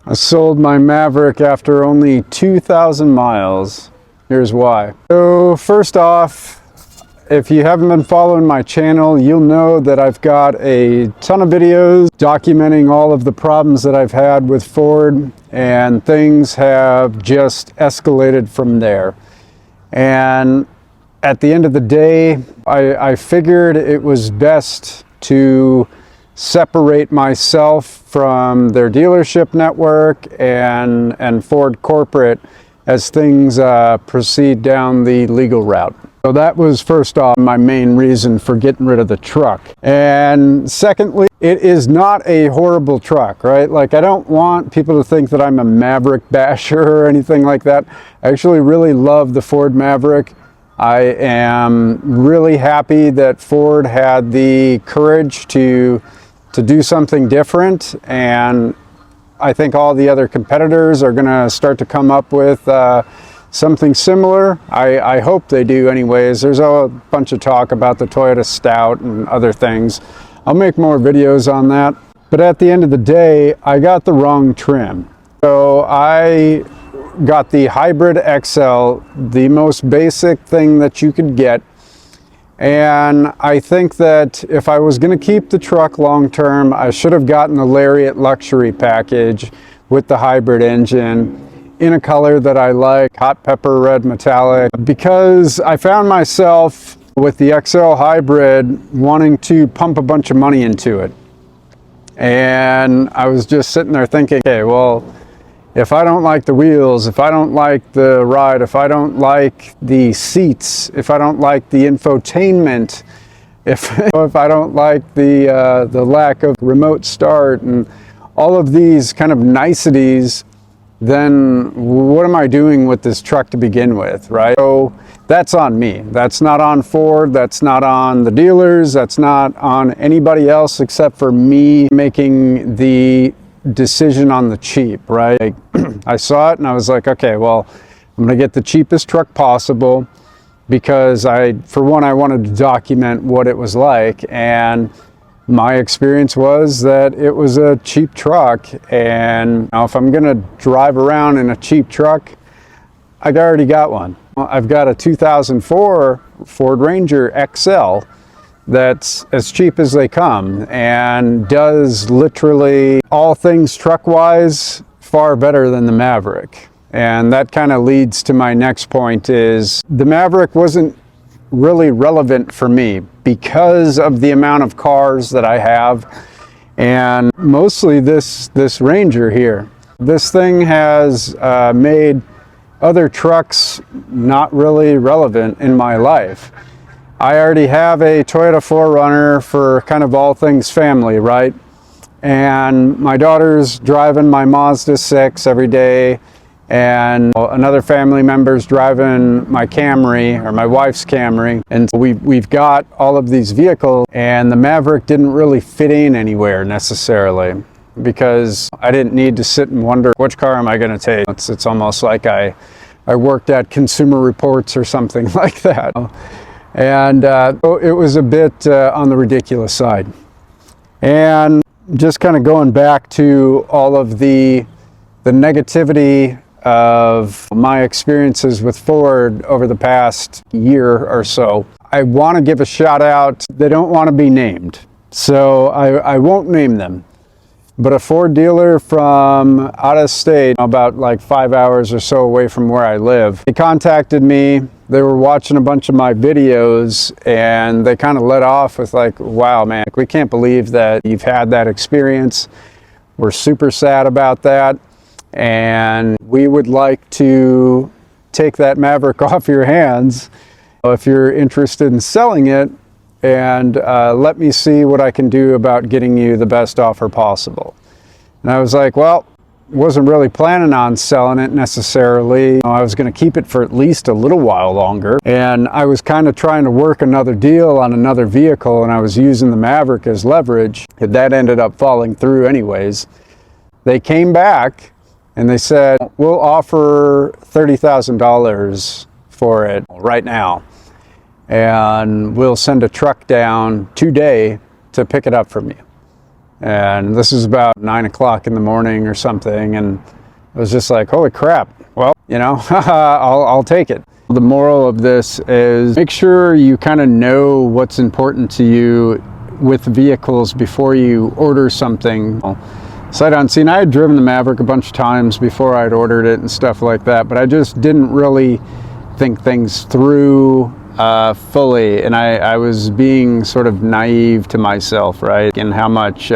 I sold my Maverick after only 2,000 miles. Here's why. So first off, if you haven't been following my channel, you'll know that I've got a ton of videos documenting all of the problems that I've had with Ford, and things have just escalated from there. And at the end of the day, I figured it was best to separate myself from their dealership network and Ford corporate as things proceed down the legal route. So that was first off my main reason for getting rid of the truck. And secondly, it is not a horrible truck, right? Like, I don't want people to think that I'm a Maverick basher or anything like that. I actually really love the Ford Maverick. I am really happy that Ford had the courage to do something different, and I think all the other competitors are going to start to come up with something similar. I hope they do anyways. There's a bunch of talk about the Toyota Stout and other things. I'll make more videos on that. But at the end of the day, I got the wrong trim. So I got the Hybrid XL, the most basic thing that you could get. And I think that if I was going to keep the truck long term, I should have gotten the Lariat luxury package with the hybrid engine in a color that I like, hot pepper red metallic, because I found myself with the XL hybrid wanting to pump a bunch of money into it. And I was just sitting there thinking, okay, well, if I don't like the wheels, if I don't like the ride, if I don't like the seats, if I don't like the infotainment, if I don't like the lack of remote start and all of these kind of niceties, then what am I doing with this truck to begin with, right? So that's on me. That's not on Ford. That's not on the dealers. That's not on anybody else except for me making the decision on the cheap, right? I saw it and I was like, okay, well, I'm gonna get the cheapest truck possible because for one, I wanted to document what it was like, and my experience was that it was a cheap truck. And now if I'm gonna drive around in a cheap truck, I already got one. I've got a 2004 Ford Ranger XL that's as cheap as they come and does literally all things truck-wise far better than the Maverick. And that kind of leads to my next point, is the Maverick wasn't really relevant for me because of the amount of cars that I have, and mostly this Ranger here. This thing has made other trucks not really relevant in my life. I already have a Toyota 4Runner for kind of all things family, right? And my daughter's driving my Mazda 6 every day, and another family member's driving my Camry, or my wife's Camry. And so we've got all of these vehicles, and the Maverick didn't really fit in anywhere necessarily, because I didn't need to sit and wonder, which car am I going to take? It's almost like I worked at Consumer Reports or something like that. And it was a bit on the ridiculous side. And just kind of going back to all of the negativity of my experiences with Ford over the past year or so, I want to give a shout out. They don't want to be named, so I won't name them. But a Ford dealer from out of state, about like 5 hours or so away from where I live, they contacted me. They were watching a bunch of my videos, and they kind of let off with like, wow, man, we can't believe that you've had that experience. We're super sad about that, and we would like to take that Maverick off your hands if you're interested in selling it, and let me see what I can do about getting you the best offer possible. And I was like, well, wasn't really planning on selling it necessarily. I was going to keep it for at least a little while longer, and I was kind of trying to work another deal on another vehicle, and I was using the Maverick as leverage. That ended up falling through anyways. They came back and they said, we'll offer $30,000 for it right now, and we'll send a truck down today to pick it up from you. And this is about 9 o'clock in the morning or something, and it was just like, holy crap, well, you know, I'll take it. The moral of this is make sure you kind of know what's important to you with vehicles before you order something. Sight unseen, I had driven the Maverick a bunch of times before I'd ordered it and stuff like that, but I just didn't really think things through fully, and I was being sort of naive to myself, right, and how much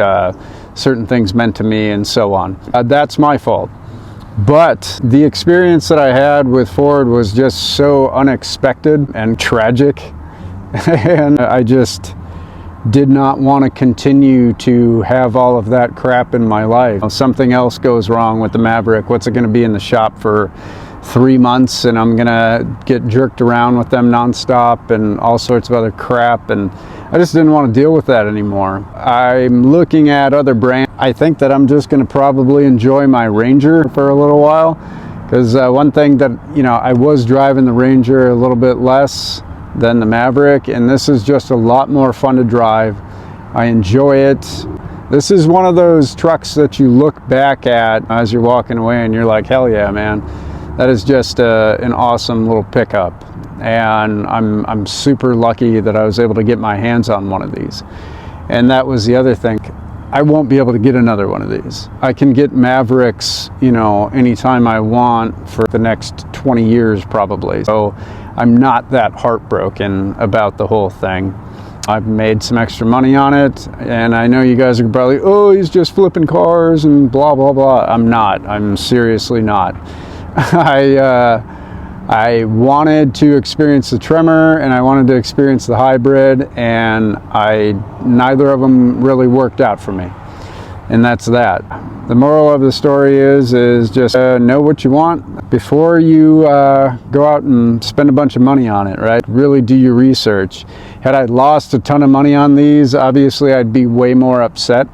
certain things meant to me and so on. That's my fault. But the experience that I had with Ford was just so unexpected and tragic, and I just did not want to continue to have all of that crap in my life. Something else goes wrong with the Maverick. What's it going to be in the shop for 3 months, and I'm gonna get jerked around with them nonstop and all sorts of other crap, and I just didn't want to deal with that anymore. I'm looking at other brands. I think that I'm just gonna probably enjoy my Ranger for a little while, because one thing that, you know, I was driving the Ranger a little bit less than the Maverick, and this is just a lot more fun to drive. I enjoy it. This is one of those trucks that you look back at as you're walking away and you're like, hell yeah, man. That is just an awesome little pickup, and I'm super lucky that I was able to get my hands on one of these. And that was the other thing. I won't be able to get another one of these. I can get Mavericks, you know, anytime I want for the next 20 years probably. So I'm not that heartbroken about the whole thing. I've made some extra money on it, and I know you guys are probably, oh, he's just flipping cars and blah, blah, blah. I'm not. I'm seriously not. I wanted to experience the Tremor, and I wanted to experience the hybrid, and neither of them really worked out for me, and that's that. The moral of the story is just know what you want before you go out and spend a bunch of money on it, right? Really do your research. Had I lost a ton of money on these, obviously I'd be way more upset.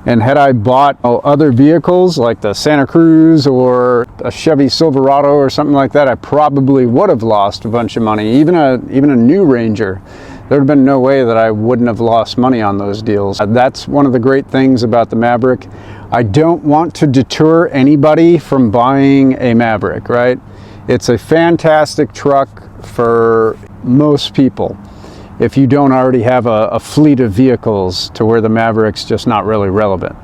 And had I bought other vehicles like the Santa Cruz or a Chevy Silverado or something like that, I probably would have lost a bunch of money. Even a new Ranger, there would have been no way that I wouldn't have lost money on those deals. That's one of the great things about the Maverick. I don't want to deter anybody from buying a Maverick, right? It's a fantastic truck for most people, if you don't already have a fleet of vehicles to where the Maverick's just not really relevant.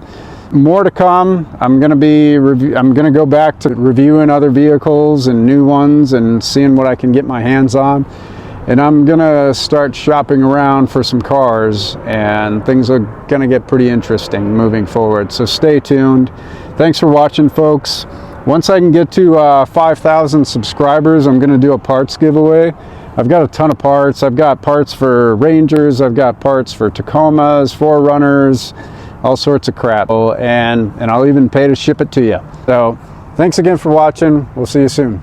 More to come. I'm going to go back to reviewing other vehicles and new ones and seeing what I can get my hands on. And I'm going to start shopping around for some cars, and things are going to get pretty interesting moving forward. So stay tuned. Thanks for watching, folks. Once I can get to 5,000 subscribers, I'm going to do a parts giveaway. I've got a ton of parts. I've got parts for Rangers, I've got parts for Tacomas, 4Runners, all sorts of crap. And I'll even pay to ship it to you. So thanks again for watching. We'll see you soon.